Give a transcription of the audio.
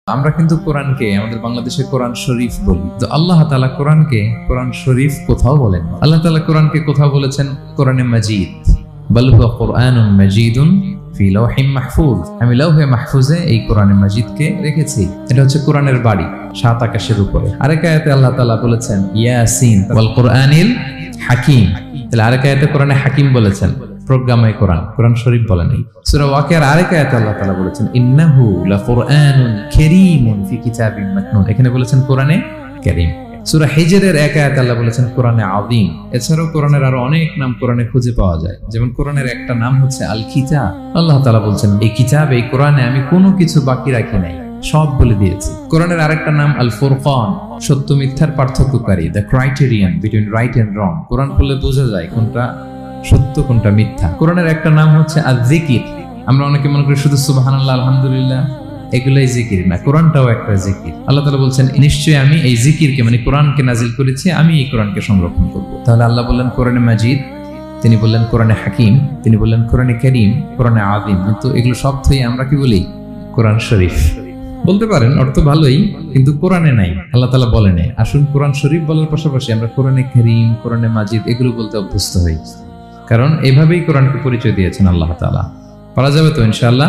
আমরা কিন্তু কোরআনকে আমাদের বাংলাদেশে কোরআন শরীফ বলি, তো আল্লাহ তাআলা কোরআনকে কোরআন শরীফ কোথাও বলেন। আল্লাহ তাআলা কোরআনকে কোথাও বলেছেন কোরআনে মাজিদ, বাল হুয়া কুরআনুন মাজিদুন ফি লাওহিম মাহফুজ। আমি লাওহে মাহফুজে এই কোরআনে মাজিদকে রেখেছি। এটা হচ্ছে কোরআনের বাড়ি, সাত আকাশের উপরে। আরেক আয়াতে আল্লাহ তাআলা বলেছেন ইয়াসিন ওয়াল কুরআনিল হাকিম। তাহলে আরেক আয়াতে কোরআনে হাকিম বলেছেন, প্রজ্ঞাময় কোরআন, কোরআন শরীফ বলেন নাই। সূরা ওয়াকিয়ার আরেক আয়াতে আল্লাহ তাআলা বলেছেন ইন্নাহু লাকুরআনুন কারীমুন ফি কিতাবিন মাকনুন। এখানে বলেছেন কোরআনে কারীম। সূরা হিজরের এক আয়াতে আল্লাহ বলেছেন কোরআনে আযীম। এছাড়াও কোরআনের আরো অনেক নাম কোরআনে খুঁজে পাওয়া যায়। যেমন কোরআনের একটা নাম হচ্ছে আল কিতাব। আল্লাহ তাআলা বলেছেন এই কিতাব, এই কোরআনে আমি কোনো কিছু বাকি রাখি নাই, সব বলে দিয়েছি। কোরআনের আরেকটা নাম আল ফুরকান, সত্য মিথ্যার পার্থক্যকারী, the criterion between right and wrong. Quran পড়লে বোঝা যায় কোনটা সত্য কোনটা মিথ্যা। কোরআনের একটা নাম হচ্ছে আয-যিকির। আমরা অনেকে মনে করি শুধু সুবহানাল্লাহ আলহামদুলিল্লাহ এগুলাই জিকির না, কোরআনটাও একটা জিকির। আল্লাহ তাআলা বলছেন নিশ্চয়ই আমি এই জিকিরকে মানে কোরআনকে নাজিল করেছি, আমি এই কোরআনকে সংরক্ষণ করব। তাহলে আল্লাহ বললেন কোরআনে মাজিদ, তিনি বললেন কোরআনে হাকিম, তিনি বললেন কোরআনে কারীম, কোরআনে আযীম। কিন্তু এগুলো সব থেকে আমরা কি বলি? কোরআন শরীফ বলতে পারেন, অর্থ ভালোই, কিন্তু কোরআনে নাই, আল্লাহ তাআলা বলেন। আসুন কোরআন শরীফ বলার পাশাপাশি আমরা কোরআনে কারীম, কোরআনে মাজিদ এগুলো বলতে অভ্যস্ত হই, কারণ এভাবেই কোরআনকে পরিচয় দিয়েছেন আল্লাহ তাআলা। পারা যাবে তো ইনশাআল্লাহ।